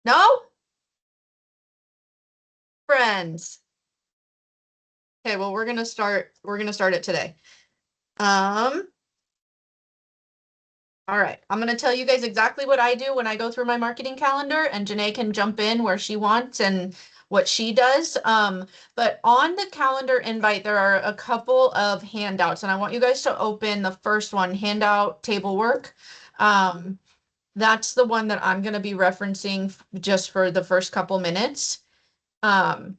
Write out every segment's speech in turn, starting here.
No? Friends. Okay, well, we're gonna start it today. Um, all right. I'm gonna tell you guys exactly what I do when I go through my marketing calendar, and Jenay can jump in where she wants and what she does. But on the calendar invite, there are a couple of handouts, and I want you guys to open the first one, handout table work. That's the one that I'm gonna be referencing just for the first couple minutes. Um,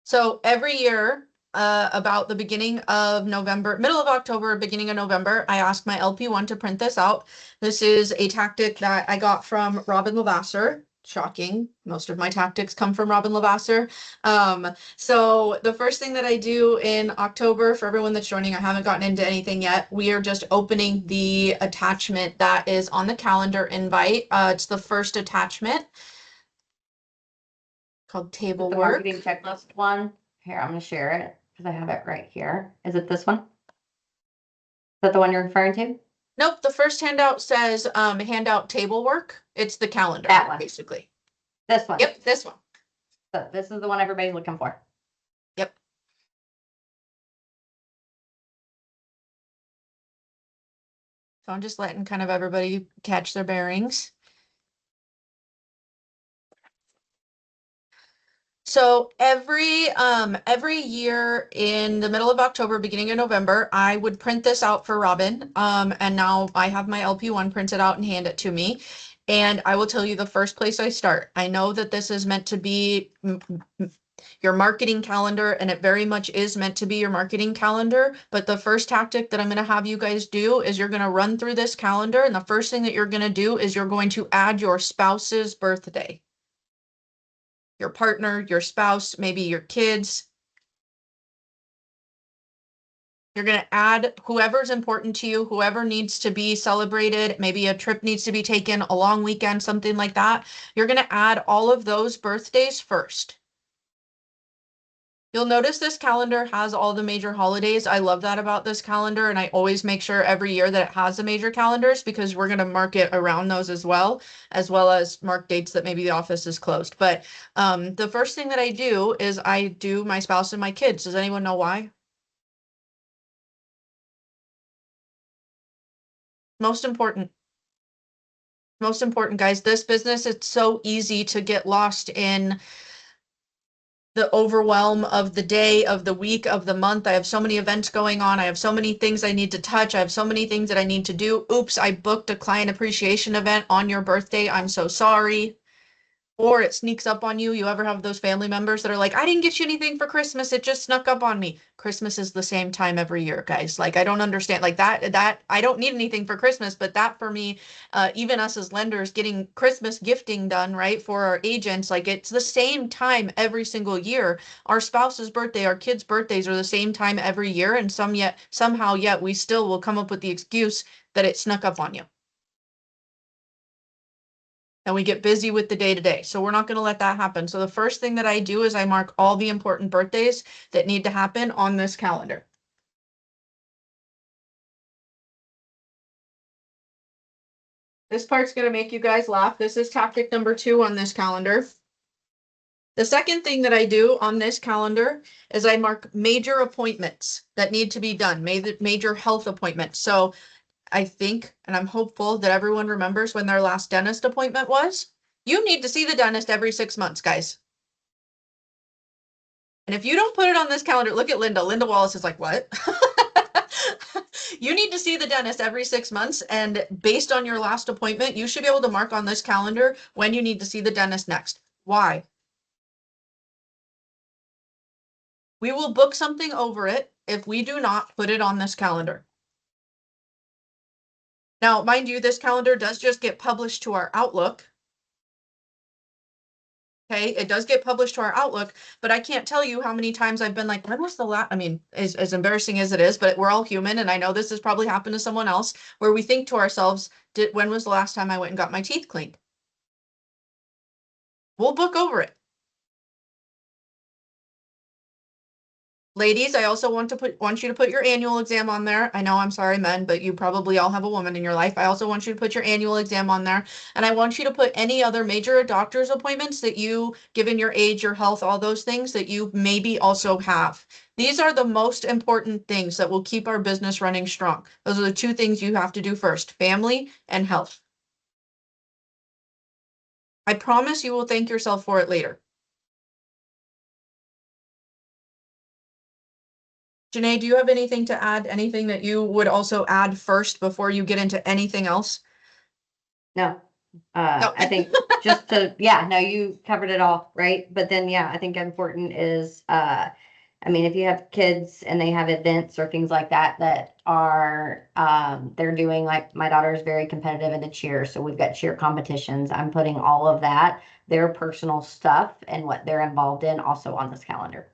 So every year, about the beginning of November, middle of October, beginning of November, I ask my LP1 to print this out. This is a tactic that I got from Robin LaVassaur. Shocking. Most of my tactics come from Robin LaVassaur. So the first thing that I do in October, for everyone that's joining, I haven't gotten into anything yet. We are just opening the attachment that is on the calendar invite. It's the first attachment called table The work. marketing checklist one. Here, I'm gonna share it because I have it right here. Is it this one? Is that the one you're referring to? Nope, the first handout says handout table work. It's the calendar, That one. basically. This one. Yep, this one. So this is the one everybody's looking for. Yep. So I'm just letting kind of everybody catch their bearings. So every year in the middle of October, beginning of November, I would print this out for Robin. And now I have my LP1 printed out and hand it to me. And I will tell you the first place I start. I know that this is meant to be your marketing calendar, and it very much is meant to be your marketing calendar. But the first tactic that I'm going to have you guys do is you're going to run through this calendar. And the first thing that you're going to do is you're going to add your spouse's birthday. Your partner, your spouse, maybe your kids. You're going to add whoever's important to you, whoever needs to be celebrated. Maybe a trip needs to be taken, a long weekend, something like that. You're going to add all of those birthdays first. You'll notice this calendar has all the major holidays. I love that about this calendar, and I always make sure every year that it has the major calendars because we're going to mark it around those as well as mark dates that maybe the office is closed. But the first thing that I do is I do my spouse and my kids. Does anyone know why? Most important. Most important, guys. This business, it's so easy to get lost in the overwhelm of the day, of the week, of the month. I have so many events going on. I have so many things I need to touch. I have so many things that I need to do. Oops, I booked a client appreciation event on your birthday. I'm so sorry. Or it sneaks up on you. You ever have those family members that are like, I didn't get you anything for Christmas. It just snuck up on me. Christmas is the same time every year, guys. Like, I don't understand. Like that I don't need anything for Christmas, but that for me, even us as lenders getting Christmas gifting done, right, for our agents, like it's the same time every single year. Our spouse's birthday, our kids' birthdays are the same time every year. And somehow yet we still will come up with the excuse that it snuck up on you. And we get busy with the day to day. So we're not going to let that happen. So the first thing that I do is I mark all the important birthdays that need to happen on this calendar. This part's going to make you guys laugh. This is tactic number 2 on this calendar. The second thing that I do on this calendar is I mark major appointments that need to be done, major health appointments. So I think, and I'm hopeful that everyone remembers when their last dentist appointment was. You need to see the dentist every 6 months, guys. And if you don't put it on this calendar, look at Linda. Linda Wallace is like, what? You need to see the dentist every 6 months. And based on your last appointment, you should be able to mark on this calendar when you need to see the dentist next. Why? We will book something over it if we do not put it on this calendar. Now, mind you, this calendar does just get published to our Outlook. Okay, it does get published to our Outlook, but I can't tell you how many times I've been like, when was the last, I mean, as embarrassing as it is, but we're all human. And I know this has probably happened to someone else where we think to ourselves, when was the last time I went and got my teeth cleaned? We'll book over it. Ladies, I also want you to put your annual exam on there. I know, I'm sorry, men, but you probably all have a woman in your life. I also want you to put your annual exam on there. And I want you to put any other major doctor's appointments that you, given your age, your health, all those things that you maybe also have. These are the most important things that will keep our business running strong. Those are the two things you have to do first, family and health. I promise you will thank yourself for it later. Jenay, do you have anything to add? Anything that you would also add first before you get into anything else? No. No. I think just to, yeah, no, you covered it all, right? But then, yeah, I think important is, I mean, if you have kids and they have events or things like that that are, they're doing, like my daughter is very competitive in the cheer, so we've got cheer competitions. I'm putting all of that, their personal stuff and what they're involved in, also on this calendar.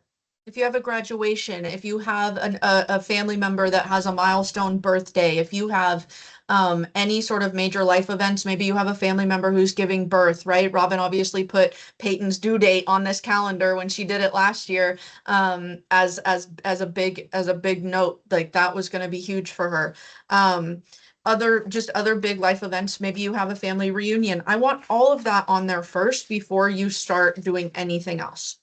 If you have a graduation, if you have a family member that has a milestone birthday, if you have any sort of major life events, maybe you have a family member who's giving birth, right? Robin obviously put Peyton's due date on this calendar when she did it last year, as a big note, like that was going to be huge for her. Other big life events, maybe you have a family reunion. I want all of that on there first before you start doing anything else.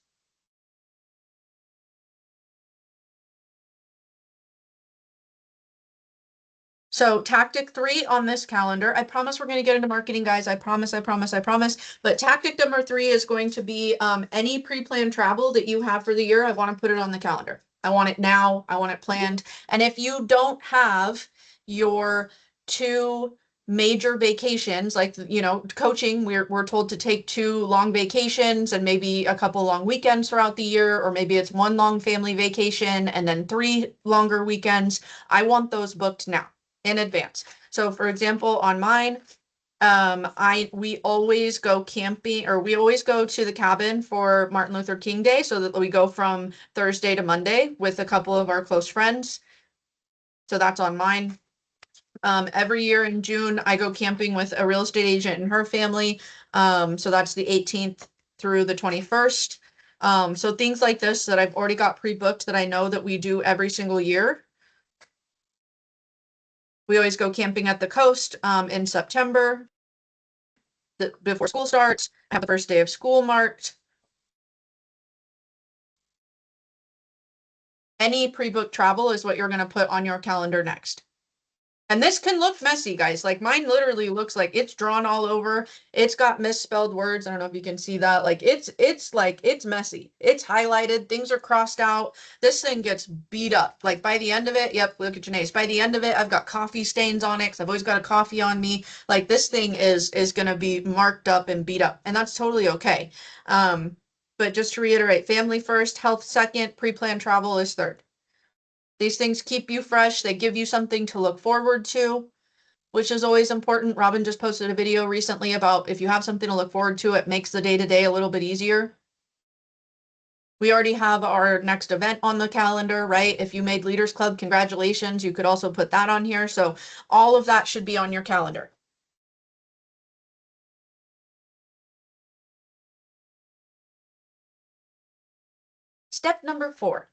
So tactic 3 on this calendar, I promise we're going to get into marketing, guys. I promise, I promise, I promise. But tactic number 3 is going to be any pre-planned travel that you have for the year. I want to put it on the calendar. I want it now. I want it planned. And if you don't have your 2 major vacations, like, you know, coaching, we're told to take 2 long vacations and maybe a couple long weekends throughout the year, or maybe it's 1 long family vacation and then 3 longer weekends. I want those booked now in advance. So for example, on mine, we always go camping, or we always go to the cabin for Martin Luther King Day, so that we go from Thursday to Monday with a couple of our close friends. So that's on mine. Every year in June, I go camping with a real estate agent and her family. So that's the 18th through the 21st. So things like this that I've already got pre-booked that I know that we do every single year. We always go camping at the coast in September, before school starts. I have the first day of school marked. Any pre-booked travel is what you're going to put on your calendar next. And this can look messy, guys. Like mine literally looks like it's drawn all over. It's got misspelled words. I don't know if you can see that. Like it's messy. It's highlighted. Things are crossed out. This thing gets beat up. Like by the end of it, yep, look at Jenay's. By the end of it, I've got coffee stains on it because I've always got a coffee on me. Like this thing is gonna be marked up and beat up, and that's totally okay. But just to reiterate, family first, health second, pre-planned travel is third. These things keep you fresh. They give you something to look forward to, which is always important. Robin just posted a video recently about if you have something to look forward to, it makes the day-to-day a little bit easier. We already have our next event on the calendar, right? If you made Leaders Club, congratulations. You could also put that on here. So all of that should be on your calendar. Step number 4.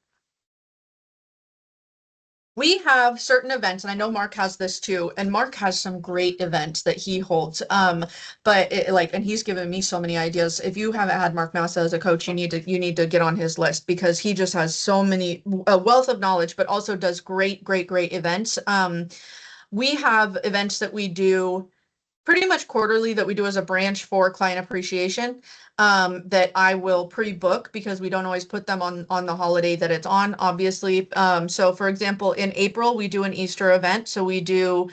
We have certain events, and I know Mark has this too, and Mark has some great events that he holds. But and he's given me so many ideas. If you haven't had Mark Massa as a coach, you need to get on his list, because he just has so many, a wealth of knowledge, but also does great events. We have events that we do pretty much quarterly that we do as a branch for client appreciation, that I will pre-book because we don't always put them on the holiday that it's on, obviously. So for example, in April, we do an Easter event. So we do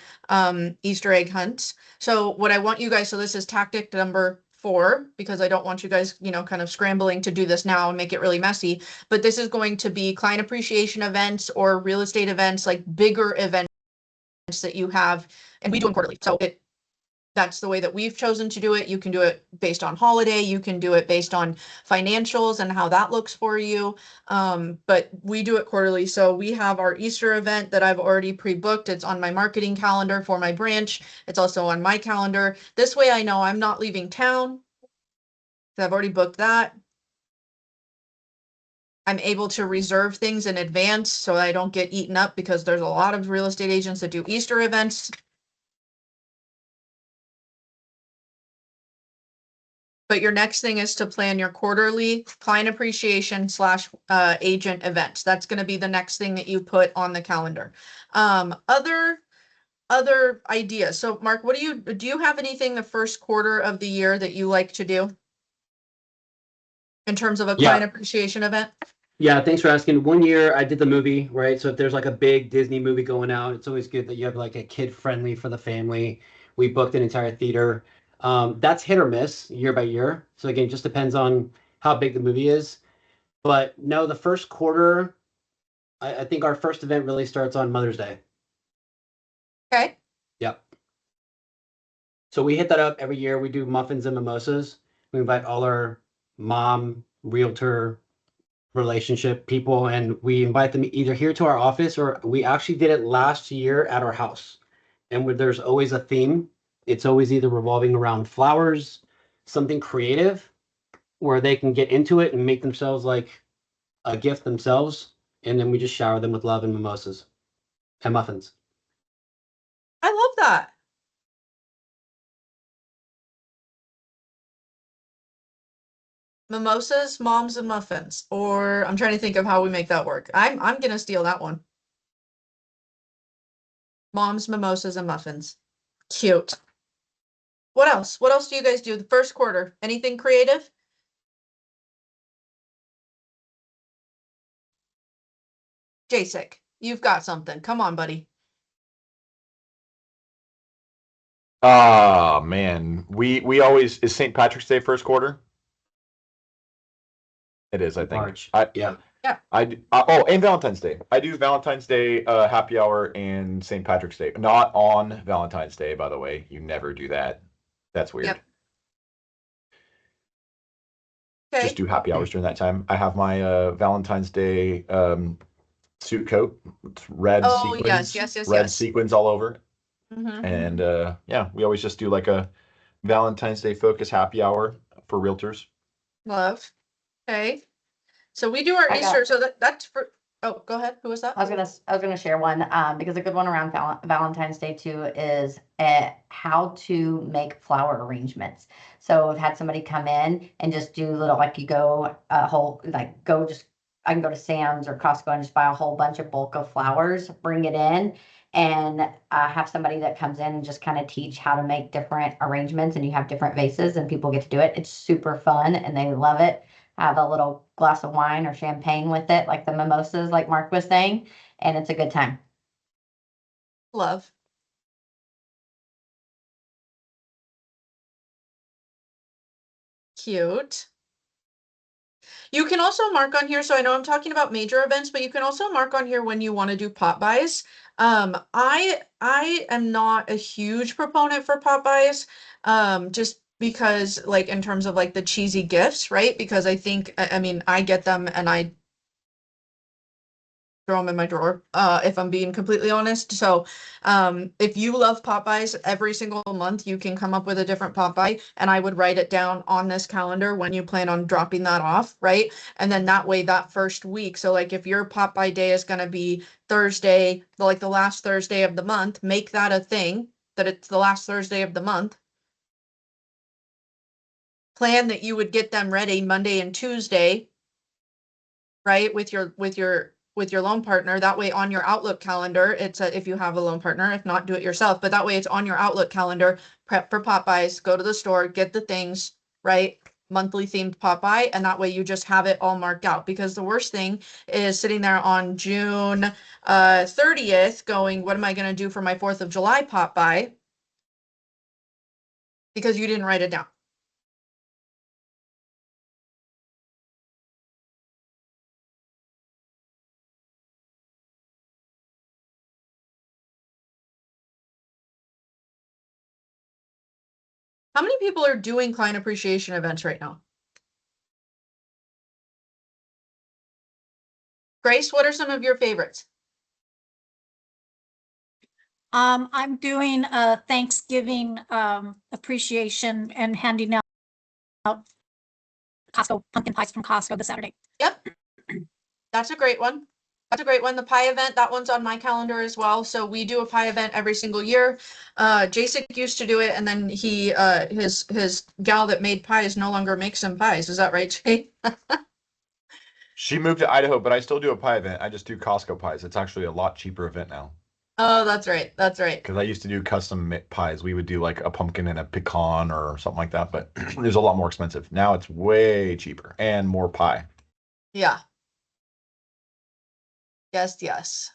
Easter egg hunts. So what I want you guys, so this is tactic number 4, because I don't want you guys, you know, kind of scrambling to do this now and make it really messy. But this is going to be client appreciation events or real estate events, like bigger events that you have, and we do them quarterly. So that's the way that we've chosen to do it. You can do it based on holiday. You can do it based on financials and how that looks for you. But we do it quarterly. So we have our Easter event that I've already pre-booked. It's on my marketing calendar for my branch. It's also on my calendar. This way I know I'm not leaving town. I've already booked that. I'm able to reserve things in advance so I don't get eaten up because there's a lot of real estate agents that do Easter events. But your next thing is to plan your quarterly client appreciation slash agent events. That's going to be the next thing that you put on the calendar. Other ideas. So Mark, do you have anything the first quarter of the year that you like to do in terms of a client appreciation event? Yeah, thanks for asking. One year I did the movie, right? So if there's like a big Disney movie going out, it's always good that you have like a kid friendly for the family. We booked an entire theater. That's hit or miss year by year. So again, it just depends on how big the movie is. But no, the first quarter, I think our first event really starts on Mother's Day. Okay. Yep. So we hit that up every year. We do muffins and mimosas. We invite all our mom, realtor, relationship people, and we invite them either here to our office, or we actually did it last year at our house. And there's always a theme. It's always either revolving around flowers, something creative where they can get into it and make themselves like a gift themselves. And then we just shower them with love and mimosas and muffins. I love that. Mimosas, moms, and muffins. Or I'm trying to think of how we make that work. I'm gonna steal that one. Moms, mimosas, and muffins. Cute. What else? What else do you guys do the first quarter? Anything creative? Jasek, you've got something. Come on, buddy. Ah, man. We always, is St. Patrick's Day first quarter? It is, I think. March. Yeah. And Valentine's Day. I do Valentine's Day happy hour and St. Patrick's Day. Not on Valentine's Day, by the way. You never do that. That's weird. Yep. Okay. Just do happy hours during that time. I have my Valentine's Day suit coat. It's red Oh, sequins. yes. Red sequins all over. Mhm. And yeah, we always just do like a Valentine's Day focus happy hour for realtors. Love. Okay. So we do our I got- Easter. So that's for. Oh, go ahead. Who was that? I was gonna share one, because a good one around Valentine's Day too is how to make flower arrangements. So I've had somebody come in and just do little, like you go a whole, like go just, I can go to Sam's or Costco and just buy a whole bunch of bulk of flowers, bring it in, and have somebody that comes in and just kind of teach how to make different arrangements, and you have different vases and people get to do it. It's super fun and they love it. Have a little glass of wine or champagne with it, like the mimosas, like Mark was saying, and it's a good time. Love. Cute. You can also mark on here. So I know I'm talking about major events, but you can also mark on here when you want to do pop buys. I am not a huge proponent for pop buys. Just because like in terms of like the cheesy gifts, right? Because I think I mean I get them and I throw them in my drawer, if I'm being completely honest. So if you love Popeyes, every single month you can come up with a different Popeye, and I would write it down on this calendar when you plan on dropping that off, right? And then that way, that first week, so like if your Popeye day is going to be Thursday, like the last Thursday of the month, make that a thing, that it's the last Thursday of the month. Plan that you would get them ready Monday and Tuesday, right? With your loan partner. That way on your Outlook calendar, if you have a loan partner, if not, do it yourself. But that way it's on your Outlook calendar, prep for Popeyes, go to the store, get the things, right? Monthly themed Popeye. And that way you just have it all marked out, because the worst thing is sitting there on June 30th going, what am I going to do for my 4th of July Popeye? Because you didn't write it down. How many people are doing client appreciation events right now? Grace, what are some of your favorites? I'm doing a Thanksgiving appreciation and handing out Costco pumpkin pies from Costco this Saturday. Yep. That's a great one. That's a great one. The pie event, that one's on my calendar as well. So we do a pie event every single year. Jason used to do it, and then his gal that made pies no longer makes some pies. Is that right, Jay? She moved to Idaho, but I still do a pie event. I just do Costco pies. It's actually a lot cheaper event now. Oh, that's right. That's right. Because I used to do custom pies. We would do like a pumpkin and a pecan or something like that, but it was a lot more expensive. Now it's way cheaper and more pie. Yeah. Yes, yes.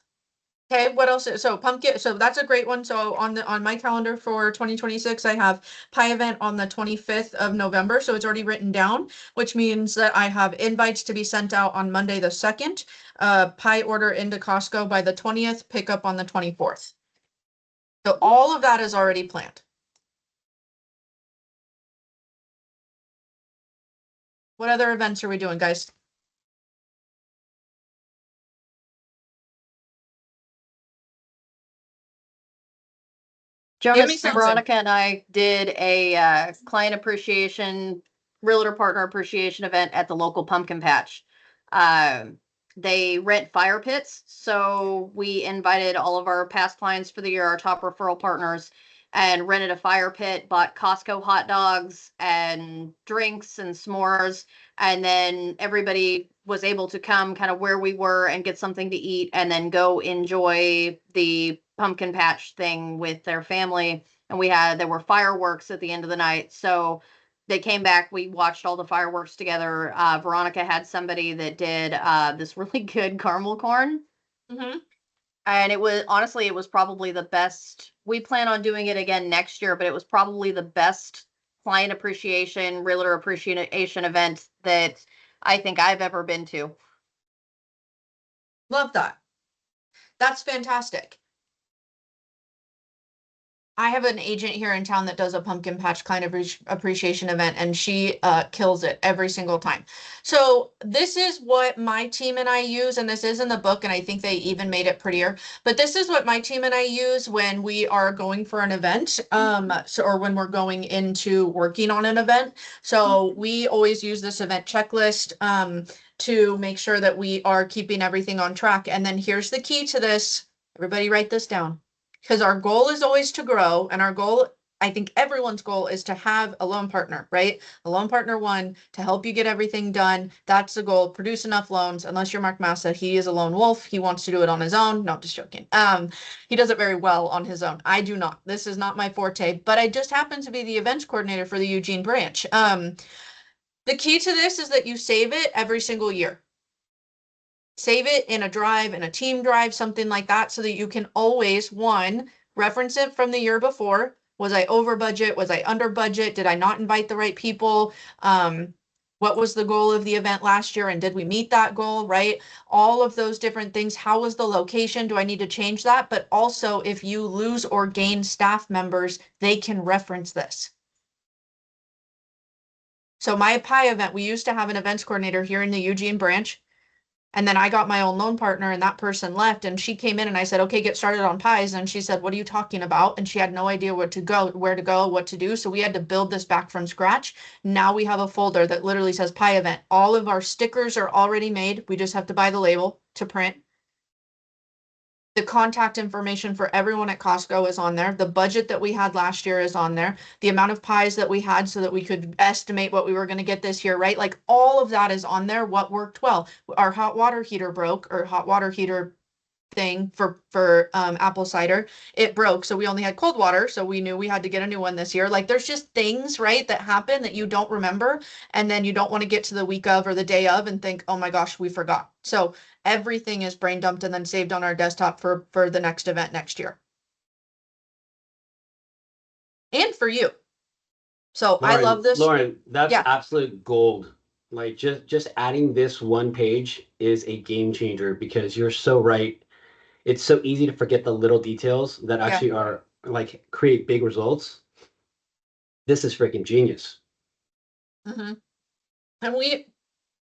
Okay, what else? So pumpkin, so that's a great one. So on my calendar for 2026, I have pie event on the 25th of November. So it's already written down, which means that I have invites to be sent out on Monday the 2nd, pie order into Costco by the 20th, pick up on the 24th. So all of that is already planned. What other events are we doing, guys? Give me Jonas, something. Veronica and I did a client appreciation, realtor partner appreciation event at the local pumpkin patch. They rent fire pits, so we invited all of our past clients for the year, our top referral partners, and rented a fire pit, bought Costco hot dogs and drinks and s'mores, and then everybody was able to come kind of where we were and get something to eat and then go enjoy the pumpkin patch thing with their family. And there were fireworks at the end of the night. So they came back, we watched all the fireworks together. Veronica had somebody that did this really good caramel corn. Mm-hmm. And it was probably the best. We plan on doing it again next year, but it was probably the best client appreciation, realtor appreciation event that I think I've ever been to. Love that. That's fantastic. I have an agent here in town that does a pumpkin patch kind of appreciation event, and she kills it every single time. So this is what my team and I use, and this is in the book, and I think they even made it prettier. But this is what my team and I use when we are going for an event, or when we're going into working on an event. So we always use this event checklist to make sure that we are keeping everything on track. And then here's the key to this. Everybody write this down. Because our goal is always to grow, and our goal, I think everyone's goal is to have a loan partner, right? A loan partner one to help you get everything done. That's the goal. Produce enough loans. Unless you're Mark Massa, he is a lone wolf. He wants to do it on his own. No, just joking. He does it very well on his own. I do not. This is not my forte, but I just happen to be the events coordinator for the Eugene branch. The key to this is that you save it every single year. Save it in a drive, in a team drive, something like that, so that you can always, one, reference it from the year before. Was I over budget? Was I under budget? Did I not invite the right people? What was the goal of the event last year, and did we meet that goal, right? All of those different things. How was the location? Do I need to change that? But also, if you lose or gain staff members, they can reference this. So my pie event, we used to have an events coordinator here in the Eugene branch. And then I got my own loan partner, and that person left, and she came in and I said, okay, get started on pies. And she said, what are you talking about? And she had no idea where to go, what to do. So we had to build this back from scratch. Now we have a folder that literally says pie event. All of our stickers are already made. We just have to buy the label to print. The contact information for everyone at Costco is on there. The budget that we had last year is on there. The amount of pies that we had so that we could estimate what we were going to get this year, right? Like all of that is on there. What worked well? Our hot water heater broke, or hot water heater thing for apple cider, it broke, so we only had cold water, so we knew we had to get a new one this year. Like there's just things, right, that happen that you don't remember, and then you don't want to get to the week of or the day of and think, oh my gosh, we forgot. So everything is brain dumped and then saved on our desktop for the next event next year, and for you. So I love this. Loren, that's Yeah. absolute gold. Like just adding this one page is a game changer, because you're so right. It's so easy to forget the little details that actually are like create big results. This is freaking genius. Mm-hmm. And we,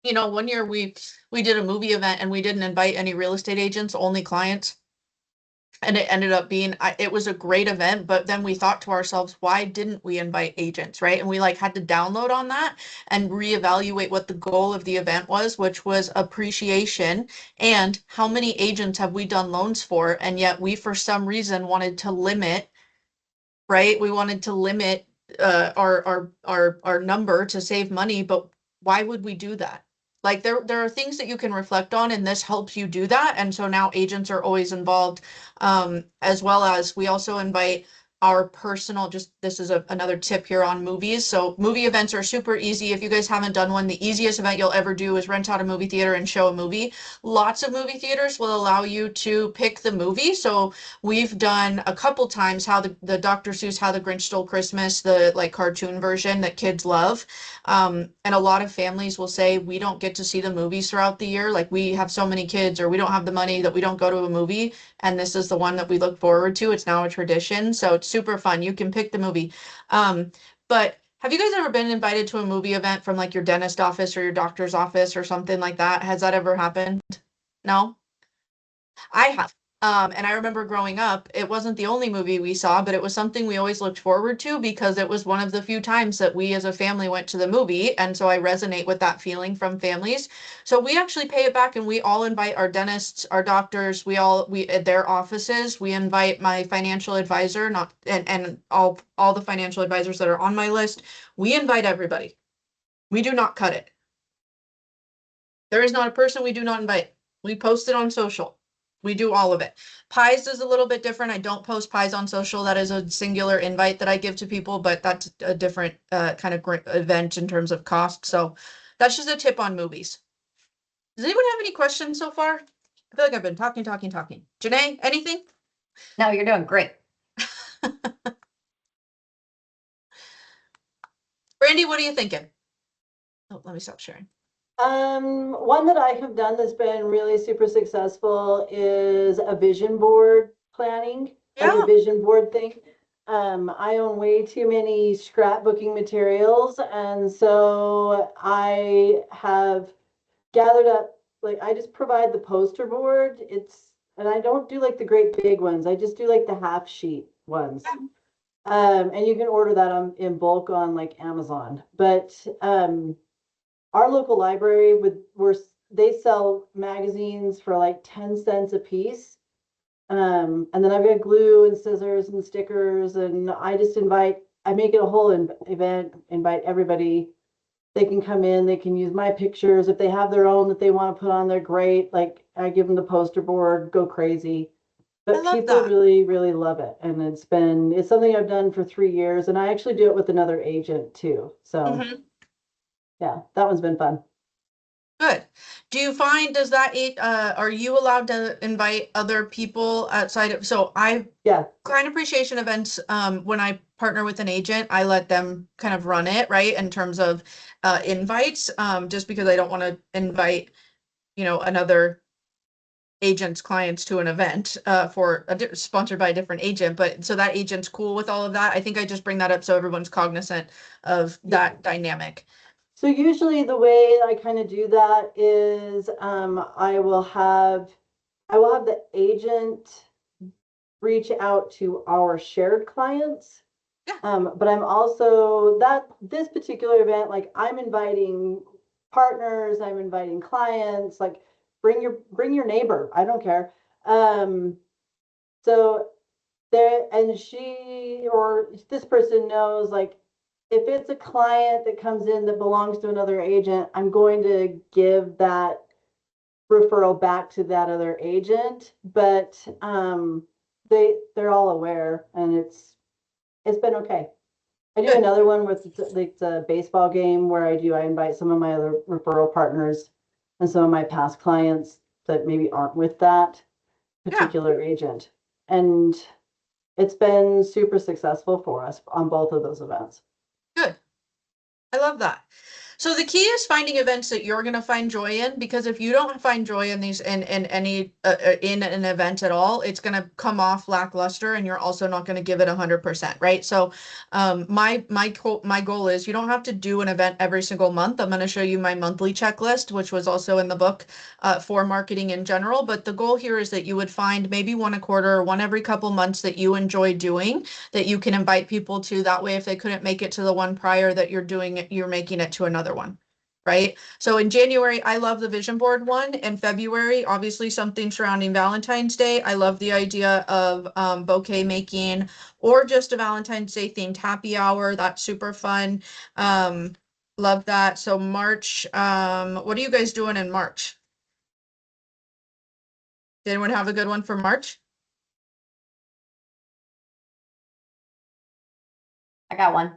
one year we did a movie event and we didn't invite any real estate agents, only clients. And it ended up being, it was a great event, but then we thought to ourselves, why didn't we invite agents, right? And we like had to download on that and reevaluate what the goal of the event was, which was appreciation and how many agents have we done loans for? And yet we, for some reason, wanted to limit, right? We wanted to limit our number to save money, but why would we do that? Like there are things that you can reflect on, and this helps you do that. And so now agents are always involved, as well as we also invite our personal, just this is another tip here on movies. So movie events are super easy. If you guys haven't done one, the easiest event you'll ever do is rent out a movie theater and show a movie. Lots of movie theaters will allow you to pick the movie. So we've done a couple times how the Dr. Seuss How the Grinch Stole Christmas, the like cartoon version that kids love. And a lot of families will say we don't get to see the movies throughout the year. Like we have so many kids or we don't have the money that we don't go to a movie. And this is the one that we look forward to. It's now a tradition. So it's super fun. You can pick the movie. But have you guys ever been invited to a movie event from like your dentist office or your doctor's office or something like that? Has that ever happened? No? I have. And I remember growing up, it wasn't the only movie we saw, but it was something we always looked forward to because it was one of the few times that we as a family went to the movie. And so I resonate with that feeling from families. So we actually pay it back and we all invite our dentists, our doctors, we at their offices, we invite my financial advisor, not and all the financial advisors that are on my list. We invite everybody. We do not cut it. There is not a person we do not invite. We post it on social. We do all of it. Pies is a little bit different. I don't post pies on social. That is a singular invite that I give to people, but that's a different kind of event in terms of cost. So that's just a tip on movies. Does anyone have any questions so far? I feel like I've been talking. Jenay, anything? No, you're doing great. Brandy, what are you thinking? Oh, let me stop sharing. One that I have done that's been really super successful is a vision board planning, like Yeah. a vision board thing. I own way too many scrapbooking materials, and so I have gathered up, like I just provide the poster board. And I don't do like the great big ones. I just do like the half sheet ones. And you can order that in bulk on like Amazon. But our local library they sell magazines for like 10 cents a piece. And then I've got glue and scissors and stickers, and I make it a whole event, invite everybody. They can come in, they can use my pictures. If they have their own that they want to put on there, great. Like I give them the poster board, go crazy. But love people that. really, really love it. And it's something I've done for 3 years, and I actually do it with another agent too. So Mhm. yeah, that one's been fun. Good. Do you find, are you allowed to invite other people outside of, so Yeah. client appreciation events, when I partner with an agent, I let them kind of run it, right? In terms of, invites, just because I don't want to invite, another agent's clients to an event, sponsored by a different agent. But so that agent's cool with all of that. I think I just bring that up so everyone's cognizant of that dynamic. So usually the way I kind of do that is I will have the agent reach out to our shared clients. Yeah. But I'm also this particular event, like I'm inviting partners, I'm inviting clients, like bring your neighbor. I don't care. So she or this person knows, like if it's a client that comes in that belongs to another agent, I'm going to give that referral back to that other agent. But they're all aware, and it's been okay. I do Good. another one with like the baseball game where I invite some of my other referral partners and some of my past clients that maybe aren't with that particular agent. And it's been super successful for us on both of those events. Good. I love that. So the key is finding events that you're going to find joy in, because if you don't find joy in these in any in an event at all, it's going to come off lackluster, and you're also not going to give it 100%, right? So my goal is you don't have to do an event every single month. I'm going to show you my monthly checklist, which was also in the book for marketing in general. But the goal here is that you would find maybe one a quarter or one every couple months that you enjoy doing, that you can invite people to. That way, if they couldn't make it to the one prior that you're doing it, you're making it to another one, right? So in January, I love the vision board one. In February, obviously something surrounding Valentine's Day. I love the idea of bouquet making, or just a Valentine's Day themed happy hour. That's super fun. Love that. So March, what are you guys doing in March? Did anyone have a good one for March? I got one.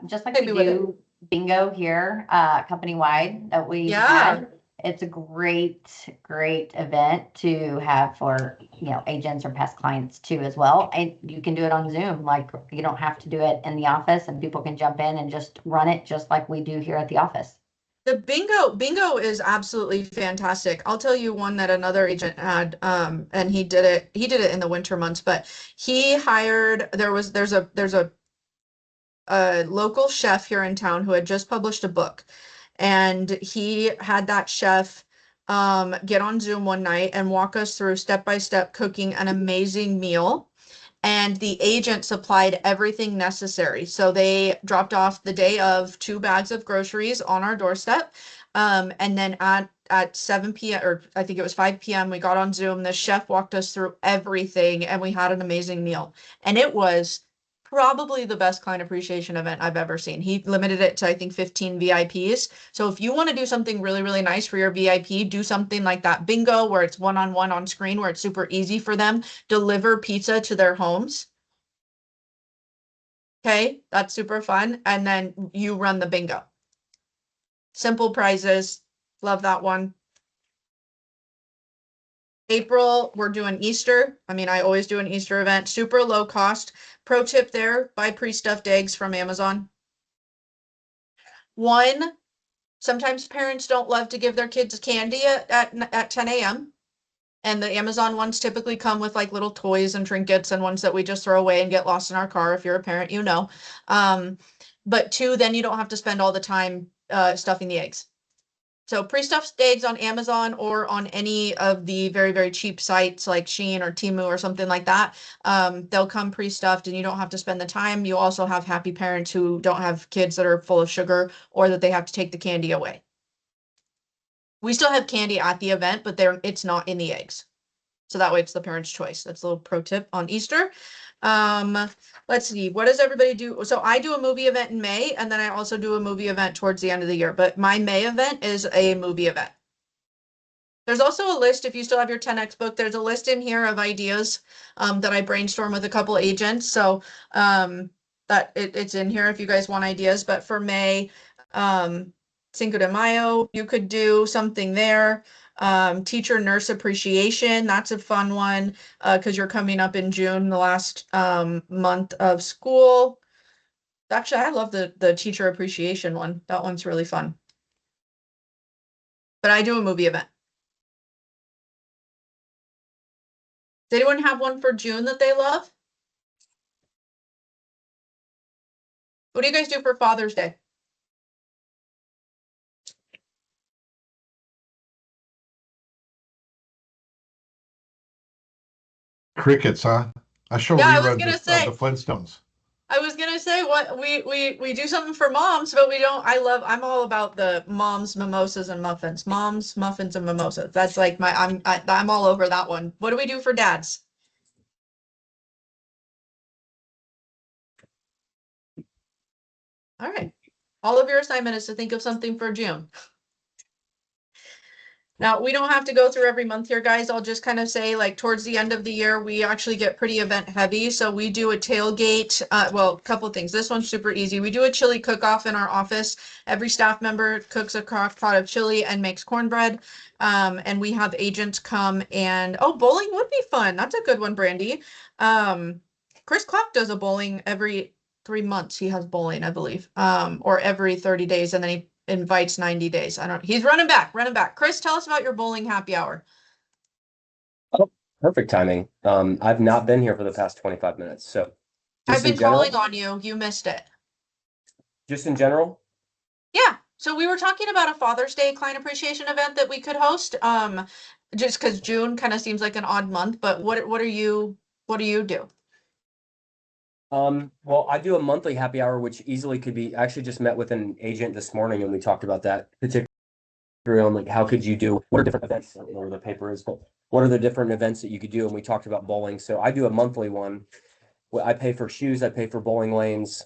Just like Hit we me with it. do bingo here, company-wide that we Yeah. had. It's a great event to have for, agents or past clients too as well. And you can do it on Zoom. Like, you don't have to do it in the office, and people can jump in and just run it just like we do here at the office. The bingo is absolutely fantastic. I'll tell you one that another agent had, and he did it in the winter months, but he hired, there's a local chef here in town who had just published a book, and he had that chef get on Zoom one night and walk us through step by step cooking an amazing meal. And the agent supplied everything necessary. So they dropped off the day of 2 bags of groceries on our doorstep. And then at 7 p.m. or I think it was 5 p.m. we got on Zoom. The chef walked us through everything, and we had an amazing meal. And it was probably the best client appreciation event I've ever seen. He limited it to, I think, 15 VIPs. So if you want to do something really, really nice for your VIP, do something like that bingo where it's one-on-one on screen, where it's super easy for them. Deliver pizza to their homes. Okay, that's super fun. And then you run the bingo. Simple prizes. Love that one. April, we're doing Easter. I mean, I always do an Easter event. Super low cost. Pro tip there, buy pre-stuffed eggs from Amazon. One, sometimes parents don't love to give their kids candy at 10 a.m. And the Amazon ones typically come with like little toys and trinkets, and ones that we just throw away and get lost in our car. If you're a parent, you know. But two, then you don't have to spend all the time stuffing the eggs. So pre-stuffed eggs on Amazon or on any of the very, very cheap sites like Shein or Temu or something like that. They'll come pre-stuffed, and you don't have to spend the time. You also have happy parents who don't have kids that are full of sugar, or that they have to take the candy away. We still have candy at the event, but it's not in the eggs. So that way it's the parent's choice. That's a little pro tip on Easter. Let's see, what does everybody do? So I do a movie event in May, and then I also do a movie event towards the end of the year, but my May event is a movie event. There's also a list, if you still have your 10X book, there's a list in here of ideas that I brainstorm with a couple agents. So that it's in here if you guys want ideas. But for May, Cinco de Mayo, you could do something there. Teacher nurse appreciation, that's a fun one because you're coming up in June, the last month of school. Actually, I love the teacher appreciation one. That one's really fun. But I do a movie event. Does anyone have one for June that they love? What do you guys do for Father's Day? Crickets, huh? I show Yeah, I was reruns gonna of say. the Flintstones. I was gonna say what we do something for moms, but we don't. I'm all about the moms, mimosas, and muffins. Moms, muffins, and mimosas. That's like I'm all over that one. What do we do for dads? All right. All of your assignment is to think of something for June. Now, we don't have to go through every month here, guys. I'll just kind of say, like, towards the end of the year, we actually get pretty event heavy. So we do a tailgate. Well, a couple of things. This one's super easy. We do a chili cook-off in our office. Every staff member cooks a crock pot of chili and makes cornbread. And we have agents come and, oh, bowling would be fun. That's a good one, Brandy. Chris Clark does a bowling every 3 months he has bowling, I believe, or every 30 days, and then he invites 90 days. I don't, he's running back. Chris, tell us about your bowling happy hour. Oh, perfect timing. I've not been here for the past 25 minutes. So I've just in been general, calling on you. You missed it. just in general, Yeah. So we were talking about a Father's Day client appreciation event that we could host. Just because June kind of seems like an odd month, but what do you do? well, I do a monthly happy hour, which easily could be, I actually just met with an agent this morning and we talked about that particularly on like, how could you do, what are different events? I don't know where the paper is, but what are the different events that you could do? And we talked about bowling. So I do a monthly one. Well, I pay for shoes, I pay for bowling lanes,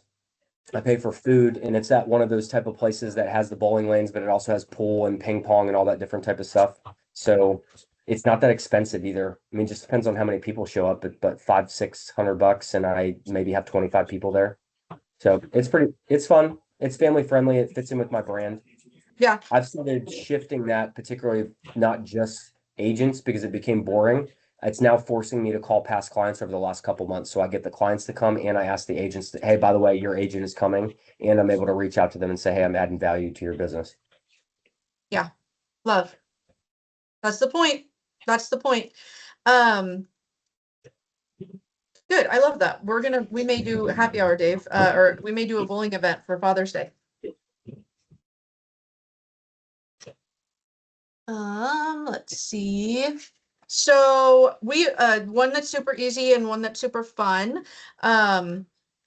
I pay for food, and it's at one of those type of places that has the bowling lanes, but it also has pool and ping pong and all that different type of stuff. So it's not that expensive either. I mean, it just depends on how many people show up, but $500-600, and I maybe have 25 people there. So it's fun. It's family friendly. It fits in with my brand. Yeah. I've started shifting that, particularly not just agents, because it became boring. It's now forcing me to call past clients over the last couple months. So I get the clients to come and I ask the agents that, hey, by the way, your agent is coming. And I'm able to reach out to them and say, hey, I'm adding value to your business. Yeah. Love. That's the point. Um, good. I love that. We may do happy hour, Dave, or we may do a bowling event for Father's Day. Let's see. So we, one that's super easy and one that's super fun.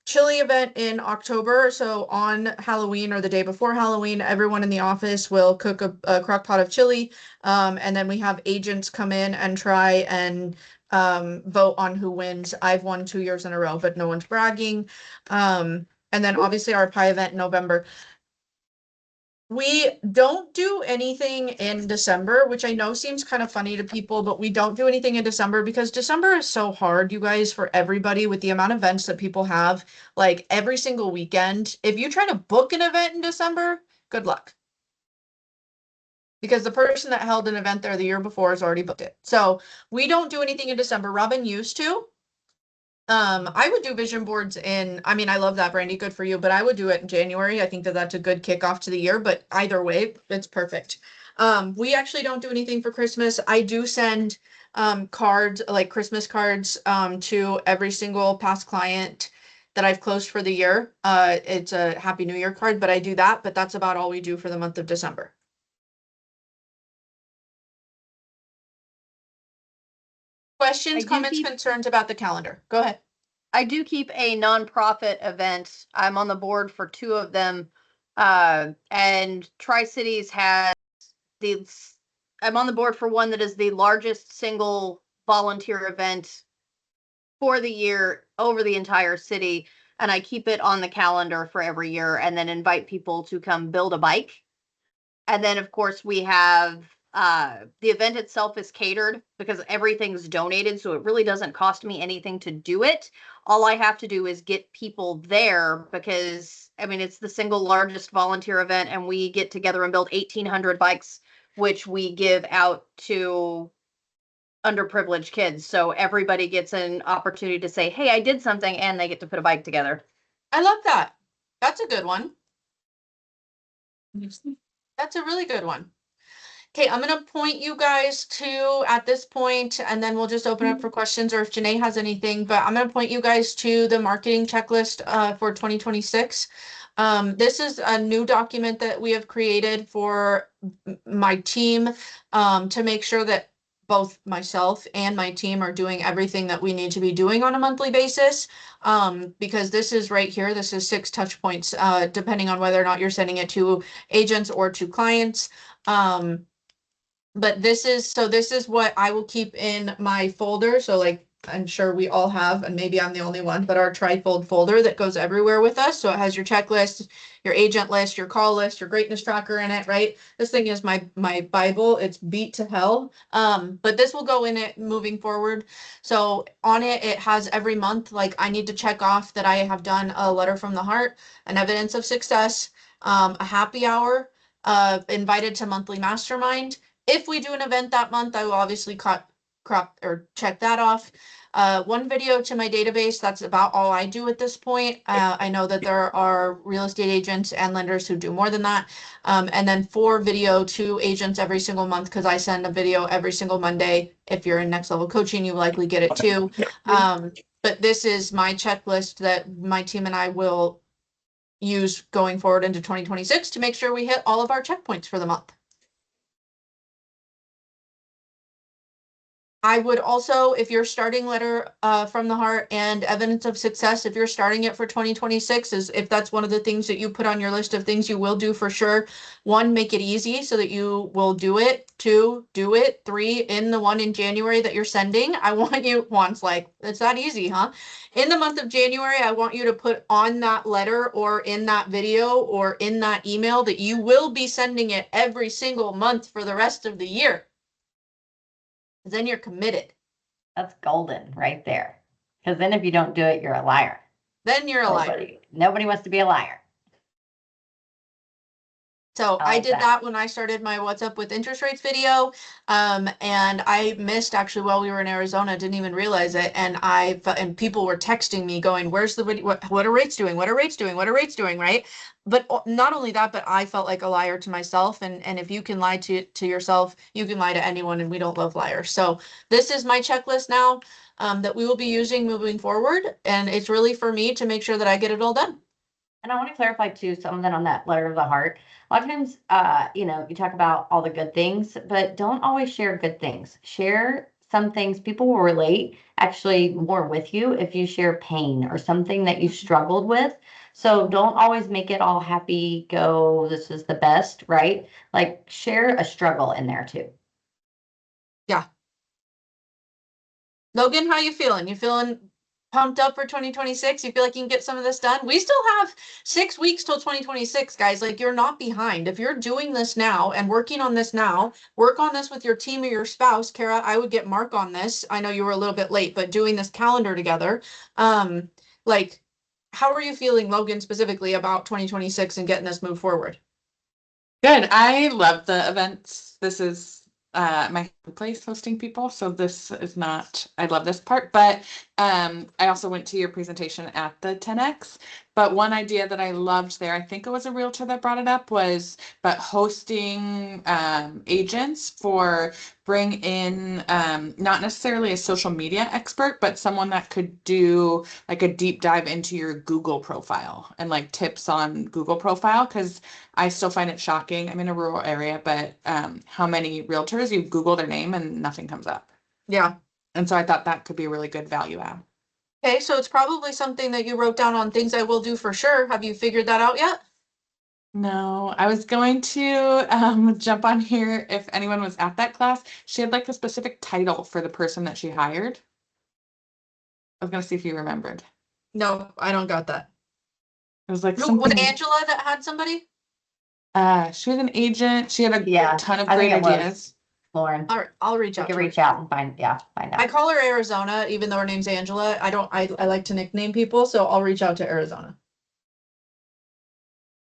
Chili event in October. So on Halloween or the day before Halloween, everyone in the office will cook a crock pot of chili. And then we have agents come in and try and vote on who wins. I've won 2 years in a row, but no one's bragging. And then obviously our pie event in November. We don't do anything in December, which I know seems kind of funny to people, but we don't do anything in December because December is so hard, you guys, for everybody with the amount of events that people have, like every single weekend. If you try to book an event in December, good luck. Because the person that held an event there the year before has already booked it. So we don't do anything in December. Robin used to. I would do vision boards I mean, I love that, Brandy, good for you, but I would do it in January. I think that that's a good kickoff to the year, but either way, it's perfect. We actually don't do anything for Christmas. I do send cards, like Christmas cards, to every single past client that I've closed for the year. It's a Happy New Year card, but I do that, but that's about all we do for the month of December. Questions, comments, concerns about the calendar? Go ahead. I do keep a nonprofit event. I'm on the board for 2 of them. And Tri-Cities has I'm on the board for one that is the largest single volunteer event for the year over the entire city. And I keep it on the calendar for every year and then invite people to come build a bike. And then, of course, we have the event itself is catered because everything's donated. So it really doesn't cost me anything to do it. All I have to do is get people there because, I mean, it's the single largest volunteer event and we get together and build 1,800 bikes, which we give out to underprivileged kids. So everybody gets an opportunity to say, hey, I did something, and they get to put a bike together. I love that. That's a good one. That's a really good one. Okay, I'm gonna point you guys to at this point, and then we'll just open up for questions or if Jenay has anything, but I'm gonna point you guys to the marketing checklist for 2026. This is a new document that we have created for my team to make sure that both myself and my team are doing everything that we need to be doing on a monthly basis. Because this is right here, this is 6 touch points, depending on whether or not you're sending it to agents or to clients. But this is what I will keep in my folder. So like, I'm sure we all have, and maybe I'm the only one, but our trifold folder that goes everywhere with us. So it has your checklist, your agent list, your call list, your greatness tracker in it, right? This thing is my Bible. It's beat to hell. But this will go in it moving forward. So on it, it has every month, like I need to check off that I have done a letter from the heart, an evidence of success, a happy hour, invited to monthly mastermind. If we do an event that month, I will obviously crop or check that off. One video to my database. That's about all I do at this point. I know that there are real estate agents and lenders who do more than that. And then 4 video to agents every single month because I send a video every single Monday. If you're in Next Level Coaching, you likely get it too. But this is my checklist that my team and I will use going forward into 2026 to make sure we hit all of our checkpoints for the month. I would also, if you're starting letter from the heart and evidence of success, if you're starting it for 2026, is if that's one of the things that you put on your list of things you will do for sure. 1, make it easy so that you will do it. 2, do it. 3, in the one in January that you're sending, I want you, Juan's like, it's that easy, huh? In the month of January, I want you to put on that letter or in that video or in that email that you will be sending it every single month for the rest of the year. Then you're committed. That's golden right there. Because then if you don't do it, you're a liar. Then you're a liar. Nobody wants to be a liar. So I like did that. that when I started my What's Up with Interest Rates video. And I missed actually while we were in Arizona, didn't even realize it. And and people were texting me going, where's the video? What are rates doing? What are rates doing? What are rates doing? Right. But not only that, but I felt like a liar to myself. And if you can lie to yourself, you can lie to anyone, and we don't love liars. So this is my checklist now that we will be using moving forward. And it's really for me to make sure that I get it all done. And I want to clarify too, something on that letter of the heart. A lot of times, you talk about all the good things, but don't always share good things. Share some things people will relate actually more with you if you share pain or something that you struggled with. So don't always make it all happy, go, this is the best, right? Like share a struggle in there too. Yeah. Logan, how you feeling? You feeling pumped up for 2026? You feel like you can get some of this done? We still have 6 weeks till 2026, guys. Like, you're not behind. If you're doing this now and working on this now, work on this with your team or your spouse. Kara, I would get Mark on this. I know you were a little bit late, but doing this calendar together. Like, how are you feeling, Logan, specifically about 2026 and getting this move forward? Good. I love the events. This is my place hosting people. So this is not, I love this part, but I also went to your presentation at the 10X. But one idea that I loved there, I think it was a realtor that brought it up, was but hosting agents for bring in not necessarily a social media expert, but someone that could do like a deep dive into your Google profile and like tips on Google profile. Because I still find it shocking. I'm in a rural area, but how many realtors you Google their name and nothing comes up. Yeah. And so I thought that could be a really good value add. Okay, so it's probably something that you wrote down on things I will do for sure. Have you figured that out yet? No, I was going to jump on here if anyone was at that class. She had like a specific title for the person that she hired. I was gonna see if you remembered. No, I don't got that. It was like Was something. Angela that had somebody? She had an agent. She had a ton of I think great it was. ideas. Lauren, All right, I'll reach you out can to her. reach out and find out. I call her Arizona, even though her name's Angela. I like to nickname people, so I'll reach out to Arizona.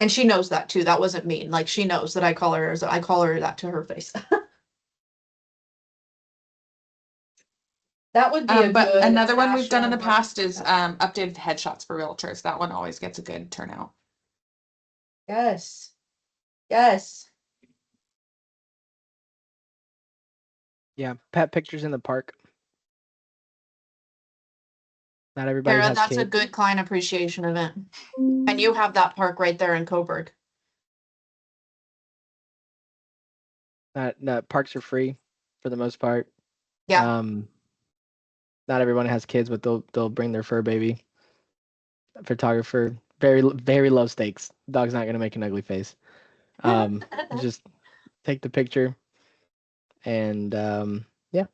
And she knows that too. That wasn't mean. Like, she knows that I call her Arizona. I call her that to her face. That would be a But good another one we've done in the national past is updated headshots for realtors. That one always gets a good turnout. Yes. Yes. Yeah, pet pictures in the park. Not everybody Kara, has that's kids. a good client appreciation event. And you have that park right there in Coburg. Parks are free for the most part. Yeah. Not everyone has kids, but they'll bring their fur baby. Photographer, very low stakes. Dog's not gonna make an ugly face. Just take the picture, and yeah.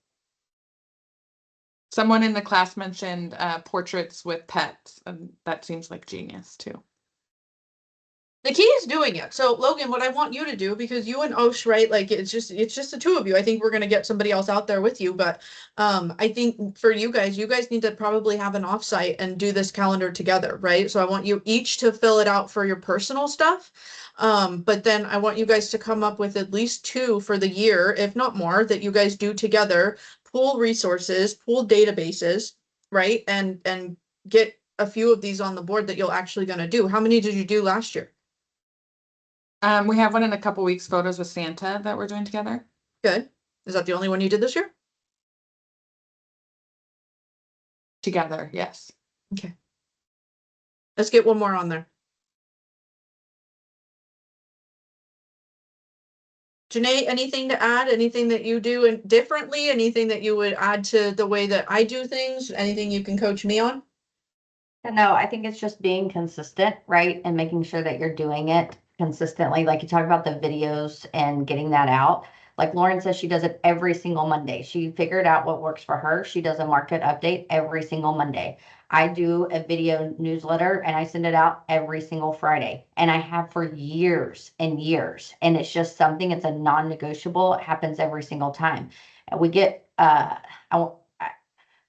Someone in the class mentioned portraits with pets, and that seems like genius too. The key is doing it. So Logan, what I want you to do, because you and Osh, right? Like, it's just the two of you. I think we're gonna get somebody else out there with you, but I think for you guys need to probably have an offsite and do this calendar together, right? So I want you each to fill it out for your personal stuff. But then I want you guys to come up with at least 2 for the year, if not more, that you guys do together pool resources, pool databases, right? And get a few of these on the board that you're actually going to do. How many did you do last year? We have one in a couple weeks, photos with Santa that we're doing together. Good. Is that the only one you did this year? Together, yes. Okay. Let's get one more on there. Jenay, anything to add? Anything that you do differently? Anything that you would add to the way that I do things? Anything you can coach me on? No, I think it's just being consistent, right? And making sure that you're doing it consistently. Like you talk about the videos and getting that out. Like Loren says, she does it every single Monday. She figured out what works for her. She does a market update every single Monday. I do a video newsletter and I send it out every single Friday. And I have for years and years. And it's just something, it's a non-negotiable. It happens every single time. And we get,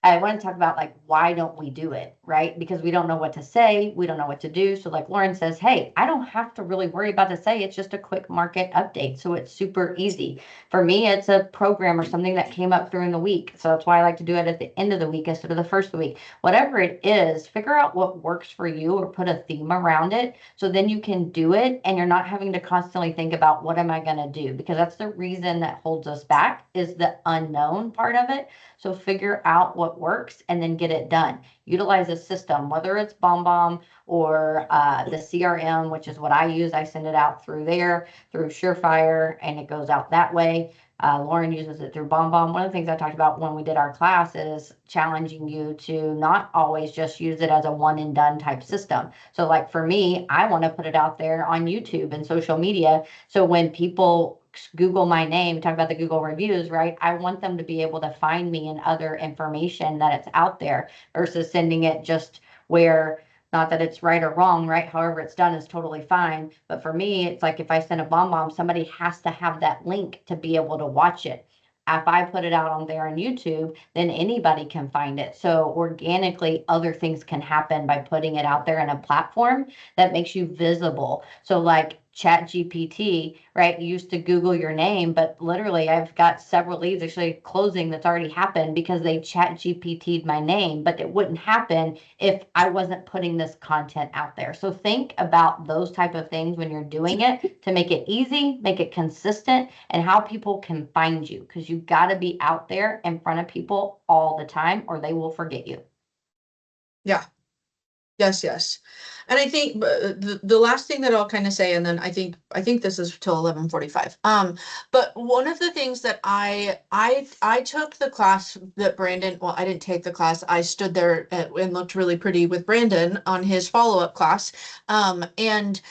I want to talk about like, why don't we do it, right? Because we don't know what to say. We don't know what to do. So like Loren says, hey, I don't have to really worry about to say, it's just a quick market update. So it's super easy. For me, it's a program or something that came up during the week. So that's why I like to do it at the end of the week instead of the first of the week. Whatever it is, figure out what works for you or put a theme around it. So then you can do it and you're not having to constantly think about what am I going to do? Because that's the reason that holds us back is the unknown part of it. So figure out what works and then get it done. Utilize a system, whether it's BombBomb or the CRM, which is what I use. I send it out through there, through Surefire, and it goes out that way. Loren uses it through BombBomb. One of the things I talked about when we did our class is challenging you to not always just use it as a one and done type system. So like for me, I want to put it out there on YouTube and social media. So when people Google my name, talk about the Google reviews, right? I want them to be able to find me in other information that it's out there versus sending it just where, not that it's right or wrong, right? However it's done is totally fine. But for me, it's like if I send a BombBomb, somebody has to have that link to be able to watch it. If I put it out on there on YouTube, then anybody can find it. So organically, other things can happen by putting it out there in a platform that makes you visible. So like ChatGPT, right? You used to Google your name, but literally I've got several leads actually closing that's already happened because they ChatGPT'd my name, but it wouldn't happen if I wasn't putting this content out there. So think about those type of things when you're doing it to make it easy, make it consistent, and how people can find you because you got to be out there in front of people all the time or they will forget you. Yeah. Yes. And I think the last thing that I'll kind of say, and then I think this is till 11:45. But one of the things that I took the class that Brandon, well, I didn't take the class. I stood there and looked really pretty with Brandon on his follow-up class. And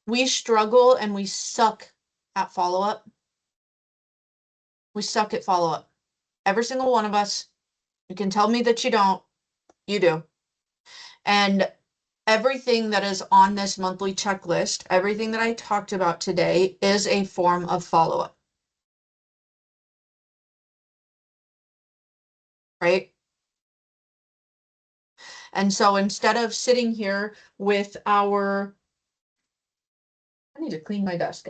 we struggle and we suck at follow-up. We suck at follow-up. Every single one of us. You can tell me that you don't. You do. And everything that is on this monthly checklist, everything that I talked about today is a form of follow-up. Right? And so instead of sitting here with our, I need to clean my desk,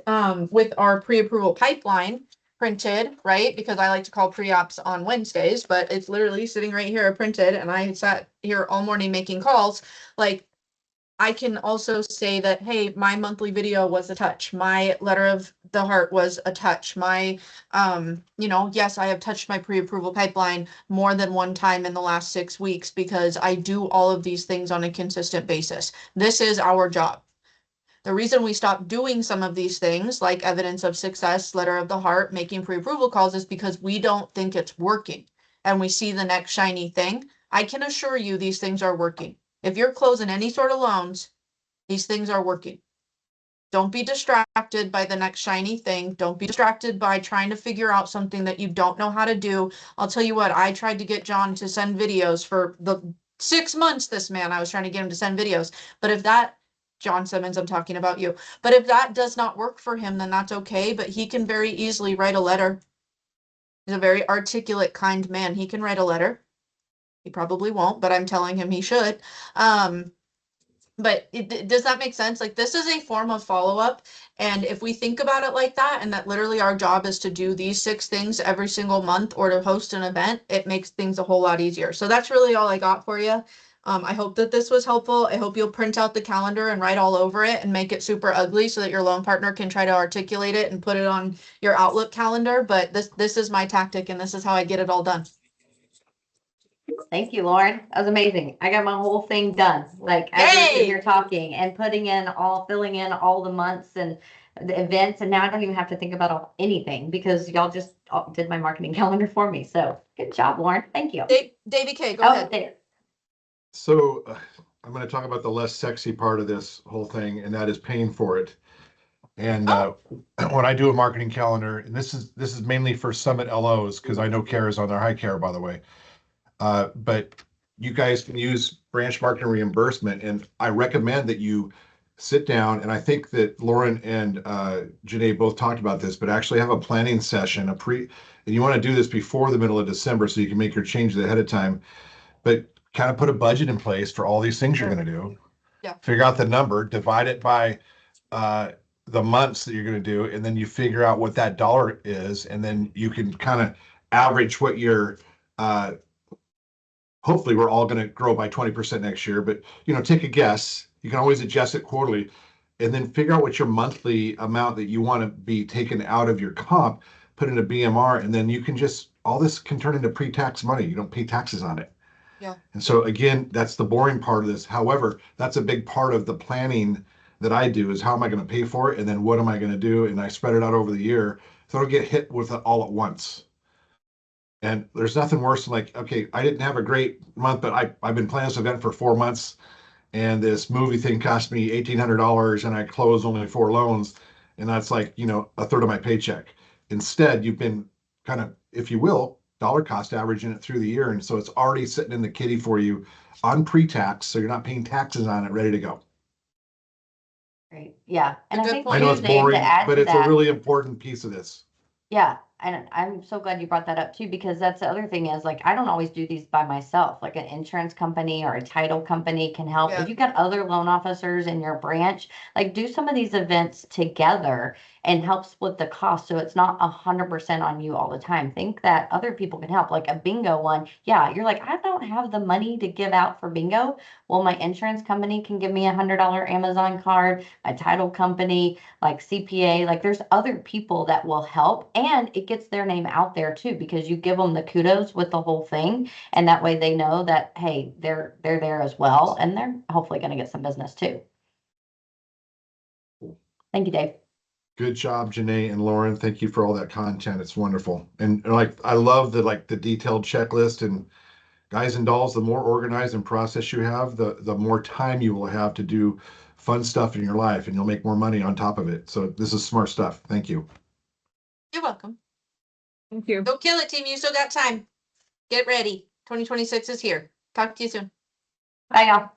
with our pre-approval pipeline printed, right? Because I like to call pre-ops on Wednesdays, but it's literally sitting right here printed and I sat here all morning making calls. Like, I can also say that, hey, my monthly video was a touch. My letter of the heart was a touch. My, yes, I have touched my pre-approval pipeline more than one time in the last 6 weeks because I do all of these things on a consistent basis. This is our job. The reason we stopped doing some of these things, like evidence of success, letter of the heart, making pre-approval calls, is because we don't think it's working. And we see the next shiny thing. I can assure you these things are working. If you're closing any sort of loans, these things are working. Don't be distracted by the next shiny thing. Don't be distracted by trying to figure out something that you don't know how to do. I'll tell you what, I tried to get John to send videos for the 6 months. I was trying to get him to send videos. But if that, John Simmons, I'm talking about you. But if that does not work for him, then that's okay. But he can very easily write a letter. He's a very articulate, kind man. He can write a letter. He probably won't, but I'm telling him he should. But does that make sense? Like, this is a form of follow-up. And if we think about it like that, and that literally our job is to do these 6 things every single month or to host an event, it makes things a whole lot easier. So that's really all I got for you. I hope that this was helpful. I hope you'll print out the calendar and write all over it and make it super ugly so that your loan partner can try to articulate it and put it on your Outlook calendar. But this is my tactic, and this is how I get it all done. Thank you, Lauren. That was amazing. I got my whole thing done. Like as we're sitting Yay! here talking and filling in all the months and the events, and now I don't even have to think about anything because y'all just did my marketing calendar for me. So good job, Lauren. Thank you. Davey K, go Oh, ahead. there. So I'm going to talk about the less sexy part of this whole thing, and that is paying for it. And when I do a marketing calendar, and this is mainly for Summit LOs, because I know Care is on their high Care, by the way. But you guys can use branch marketing reimbursement, and I recommend that you sit down, and I think that Loren and Jenay both talked about this, but actually have a planning session, and you want to do this before the middle of December so you can make your changes ahead of time, but kind of put a budget in place for all these things you're going to do. Yeah. Figure out the number, divide it by the months that you're going to do, and then you figure out what that dollar is, and then you can kind of average what your hopefully we're all going to grow by 20% next year, but take a guess. You can always adjust it quarterly, and then figure out what your monthly amount that you want to be taken out of your comp, put into BMR, and then you can all this can turn into pre-tax money. You don't pay taxes on it. Yeah. And so again, that's the boring part of this. However, that's a big part of the planning that I do is how am I going to pay for it? And then what am I going to do? And I spread it out over the year. So I don't get hit with it all at once. And there's nothing worse than like, okay, I didn't have a great month, but I've been planning this event for 4 months, and this movie thing cost me $1,800, and I closed only 4 loans, and that's like, a third of my paycheck. Instead, you've been kind of, if you will, dollar cost averaging it through the year, and so it's already sitting in the kitty for you on pre-tax, so you're not paying taxes on it, ready to go. Great. Yeah. And I Good think point. I know too, it's Dave, boring, to add but to it's that, a really important piece of this. yeah, and I'm so glad you brought that up too, because that's the other thing is like, I don't always do these by myself. Like an insurance company or a title company can help. Yeah. If you've got other loan officers in your branch, like do some of these events together and help split the cost. So it's not 100% on you all the time. Think that other people can help, like a bingo one. Yeah. You're like, I don't have the money to give out for bingo. Well, my insurance company can give me $100 Amazon card, my title company, like CPA, like there's other people that will help, and it gets their name out there too, because you give them the kudos with the whole thing. And that way they know that, hey, they're there as well. And they're hopefully going to get some business too. Thank you, Dave. Good job, Jenay and Loren. Thank you for all that content. It's wonderful. And like, I love the detailed checklist, and guys and dolls, the more organized and process you have, the more time you will have to do fun stuff in your life, and you'll make more money on top of it. So this is smart stuff. Thank you. You're welcome. Thank you. Go kill it, team. You still got time. Get ready. 2026 is here. Talk to you soon. Bye, y'all.